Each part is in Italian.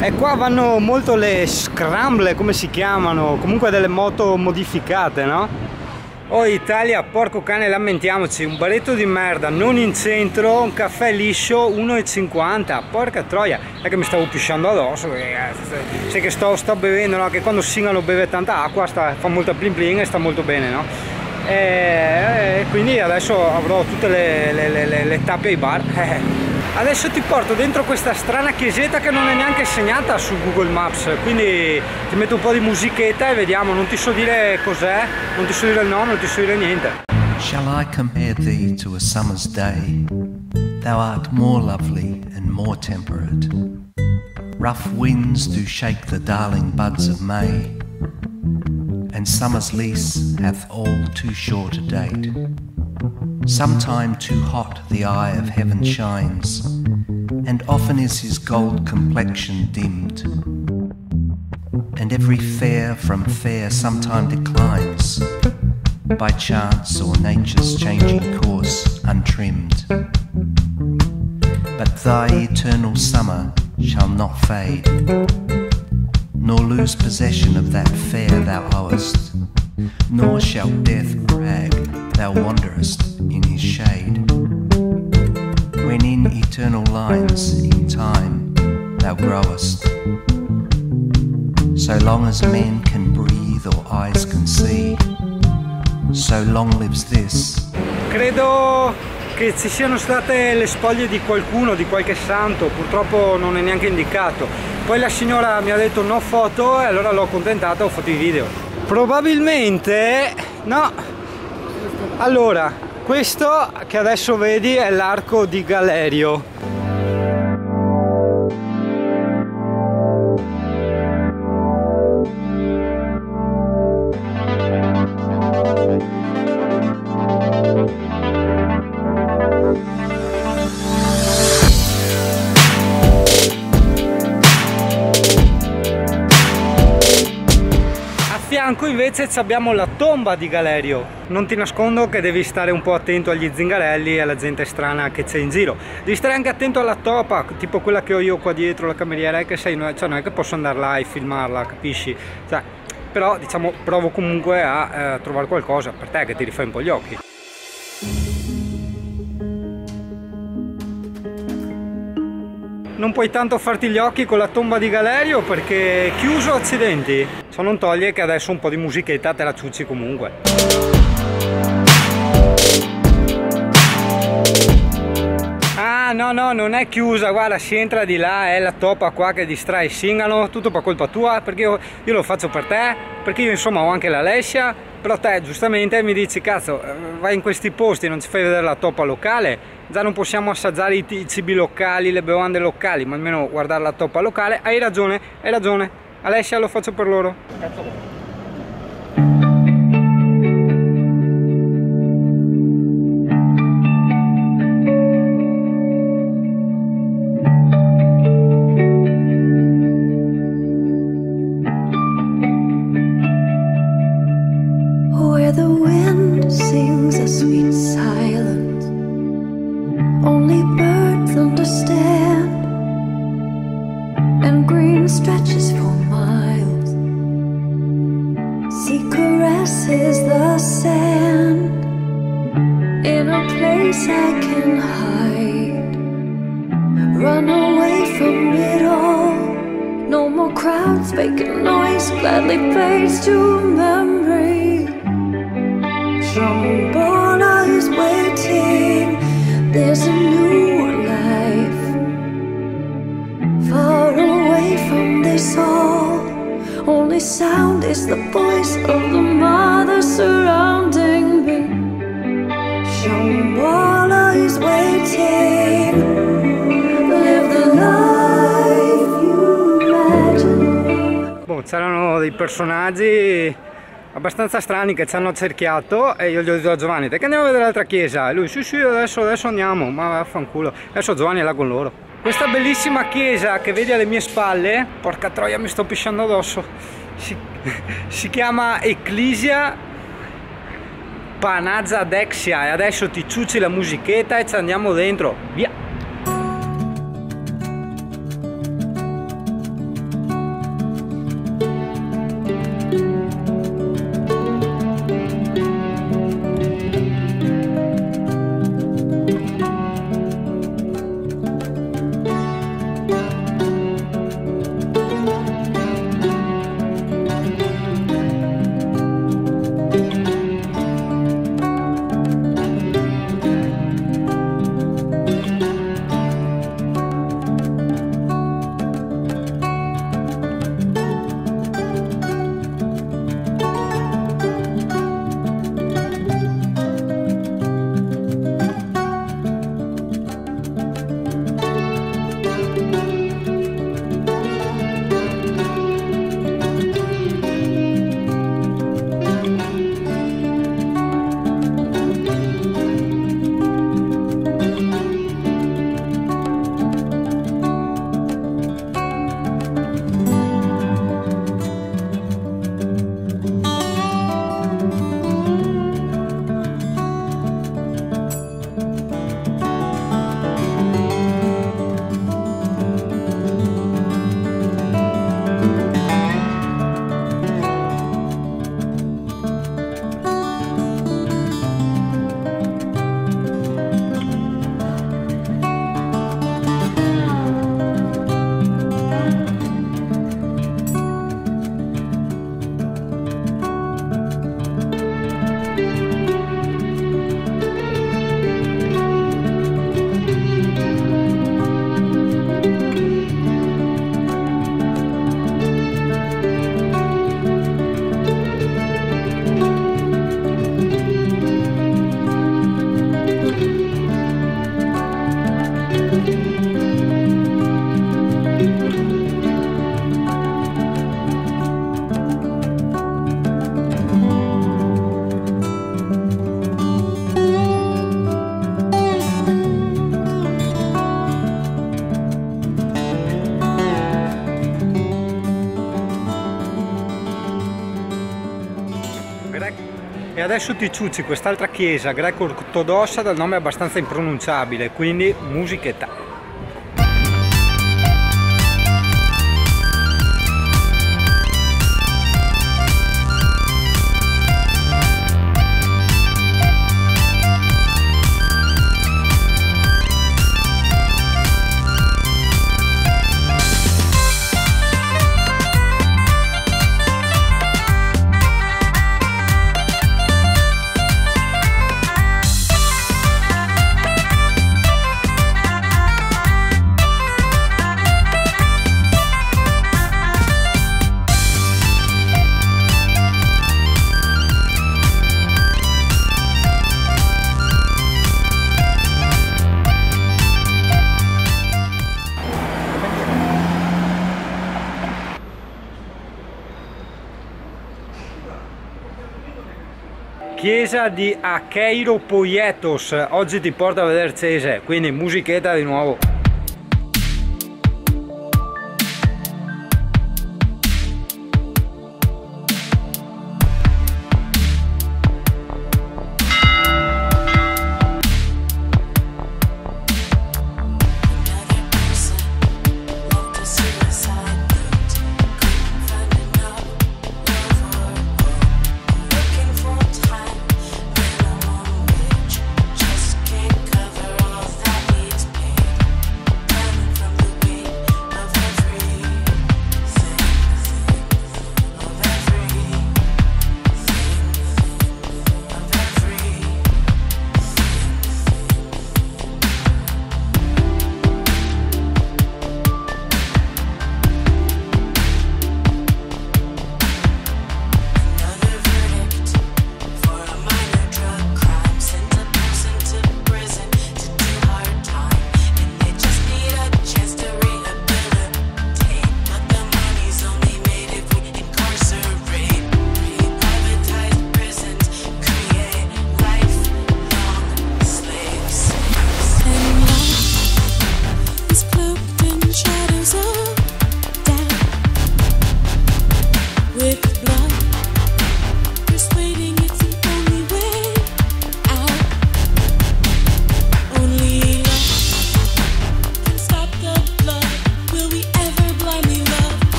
E qua vanno molto le scramble, come si chiamano, comunque delle moto modificate, no? Oh Italia, porco cane, lamentiamoci, un baretto di merda, non in centro, un caffè liscio, 1,50, porca troia, è che mi stavo pisciando addosso, sai che sto bevendo, no? Che quando Singano beve tanta acqua, fa molta blin blin e sta molto bene, no? E quindi adesso avrò tutte le tappe ai bar. Adesso ti porto dentro questa strana chiesetta che non è neanche segnata su Google Maps, quindi ti metto un po' di musichetta e vediamo, non ti so dire cos'è, non ti so dire il nome, non ti so dire niente. Shall I compare thee to a summer's day? Thou art more lovely and more temperate. Rough winds do shake the darling buds of May, and summer's lease hath all too short a date. Sometime too hot the eye of heaven shines, and often is his gold complexion dimmed, and every fair from fair sometime declines, by chance or nature's changing course untrimmed. But thy eternal summer shall not fade, nor lose possession of that fair thou owest, nor shall death brag thou wanderest in his shade, when in eternal lines in time thou growest. So long as men can breathe or eyes can see, so long lives this. Credo che ci siano state le spoglie di qualcuno, di qualche santo, purtroppo non è neanche indicato. Poi la signora mi ha detto no foto e allora l'ho accontentata, ho fatto i video. Probabilmente no. Allora, questo che adesso vedi è l'arco di Galerio. Invece abbiamo la tomba di Galerio. Non ti nascondo che devi stare un po' attento agli zingarelli e alla gente strana che c'è in giro. Devi stare anche attento alla topa, tipo quella che ho io qua dietro, la cameriera, che sei, cioè non è che posso andare là e filmarla, capisci? Cioè, però diciamo provo comunque a trovare qualcosa per te che ti rifai un po' gli occhi. Non puoi tanto farti gli occhi con la tomba di Galerio perché è chiuso, accidenti. Ciò non toglie che adesso un po' di musichetta te la ciucci comunque. Ah no, non è chiusa, guarda, si entra di là, è la topa qua che distrae Singano, tutto per colpa tua, perché io lo faccio per te, perché io insomma ho anche l'Alessia, però te giustamente mi dici cazzo, vai in questi posti, non ci fai vedere la topa locale. Già non possiamo assaggiare i cibi locali, le bevande locali, ma almeno guardare la toppa locale. Hai ragione, hai ragione. Alessia, lo faccio per loro. Cazzo vuoi? Where the wind sings a sweet silence, only birds understand, and green stretches for miles. Sea caresses the sand, in a place I can hide, run away from it all. No more crowds, making noise, gladly fades to memory. Shambhala is waiting, there's a new life, far away from this all. Only sound is the voice of the mother surrounding me. Shambhala is waiting, live the life you imagine. Boh, c'erano dei personaggi abbastanza strani che ci hanno cerchiato e io gli ho detto a Giovanni: te che andiamo a vedere l'altra chiesa? E lui: sì adesso andiamo. Ma vaffanculo, adesso Giovanni è là con loro. Questa bellissima chiesa che vedi alle mie spalle, porca troia mi sto pisciando addosso, si chiama Ecclesia Panazza Dexia. E adesso ti ciucci la musichetta e ci andiamo dentro, via. E adesso ti ciucci quest'altra chiesa greco-ortodossa dal nome abbastanza impronunciabile, quindi musichetta. Chiesa di Acheiro Poietos, oggi ti porto a vedere Cese, quindi musichetta di nuovo.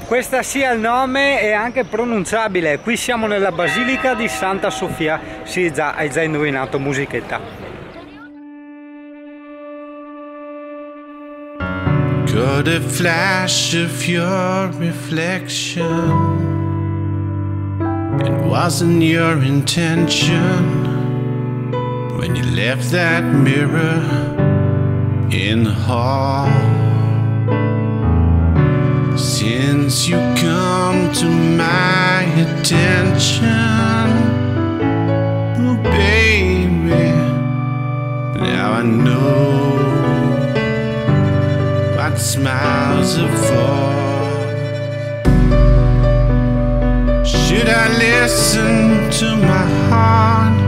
Questa sia il nome e anche pronunciabile. Qui siamo nella Basilica di Santa Sofia. Sì, già, hai già indovinato, musichetta. Got a flash of your reflection. It wasn't your intention when you left that mirror in the hall. Since you come to my attention, oh baby, now I know what smiles are for. Should I listen to my heart,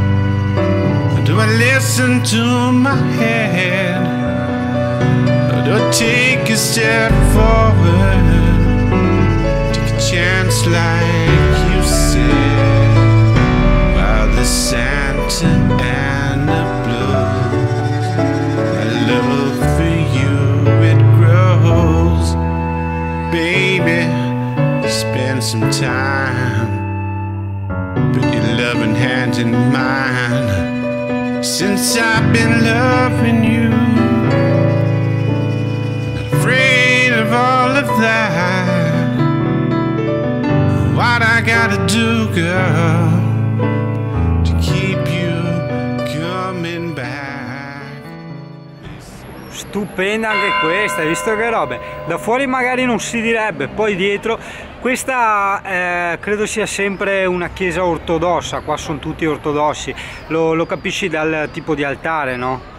or do I listen to my head, or do I take a step forward? Chance like you said, while the Santa and the blues, my love for you, it grows. Baby, spend some time, put your loving hand in mine. Since I've been loving you, not afraid of all of that. What I gotta do, girl, to keep you coming back. Stupenda anche questa, hai visto che robe? Da fuori magari non si direbbe, poi dietro questa credo sia sempre una chiesa ortodossa, qua sono tutti ortodossi, lo capisci dal tipo di altare, no?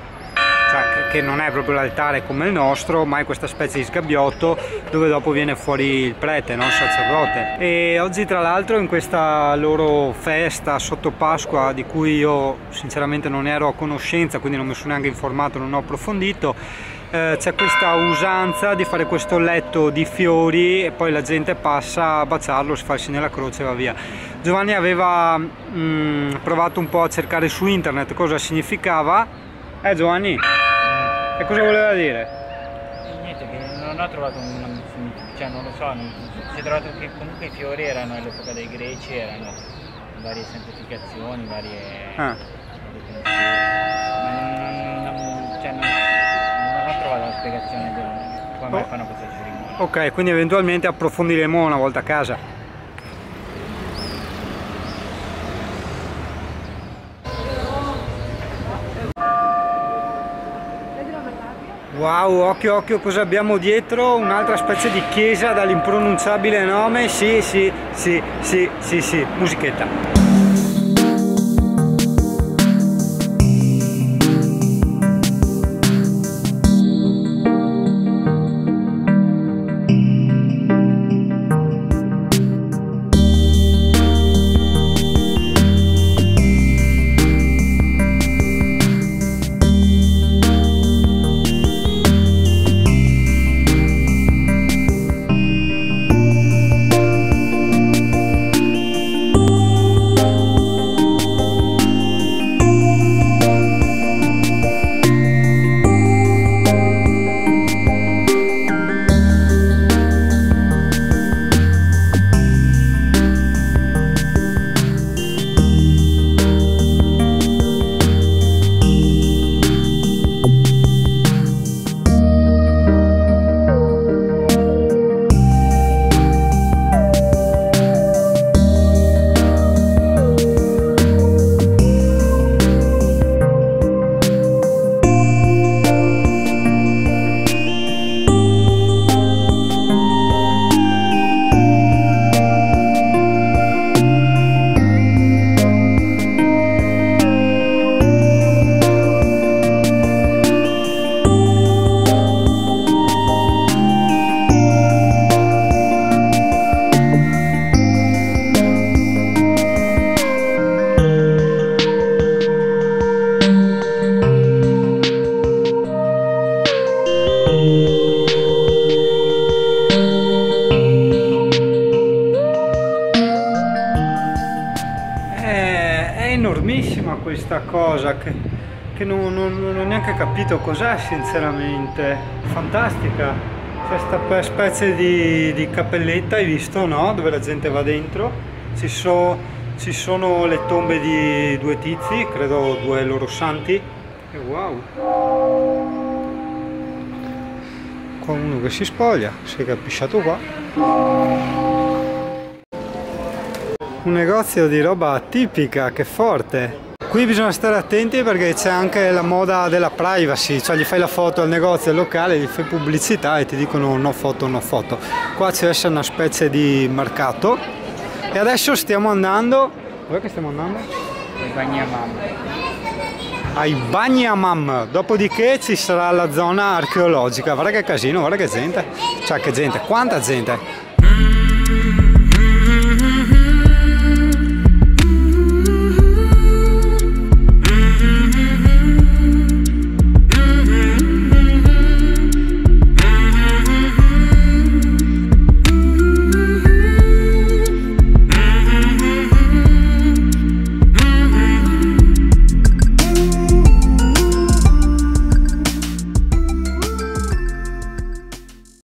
Cioè, che non è proprio l'altare come il nostro, ma è questa specie di sgabbiotto dove dopo viene fuori il prete, no? Il sacerdote. E oggi tra l'altro in questa loro festa sotto Pasqua, di cui io sinceramente non ero a conoscenza, quindi non mi sono neanche informato, non ho approfondito, c'è questa usanza di fare questo letto di fiori e poi la gente passa a baciarlo, si fa il segno della croce e va via. Giovanni aveva provato un po' a cercare su internet cosa significava. Giovanni? E cosa voleva dire? Niente, che non ho trovato cioè non lo so, si è trovato che comunque i fiori erano all'epoca dei greci, erano varie semplificazioni, varie definizioni, ma non ho trovato la spiegazione di come mai fanno questa cerimonia. Ok, quindi eventualmente approfondiremo una volta a casa. Wow, occhio occhio cosa abbiamo dietro, un'altra specie di chiesa dall'impronunciabile nome, sì, musichetta. Enormissima questa cosa che non ho neanche capito cos'è sinceramente. Fantastica, c'è questa specie di cappelletta, hai visto, no? Dove la gente va dentro, ci sono le tombe di due tizi, credo due loro santi, e wow, qua uno che si spoglia, si è capisciato qua. Un negozio di roba tipica, che forte. Qui bisogna stare attenti perché c'è anche la moda della privacy, cioè gli fai la foto al negozio, al locale, gli fai pubblicità e ti dicono no foto, no foto. Qua c'è essere una specie di mercato e adesso stiamo andando, dov'è che stiamo andando? Ai Bagnamam. Ai Bagnamam, dopodiché ci sarà la zona archeologica. Guarda che casino, guarda che gente, cioè che gente, quanta gente.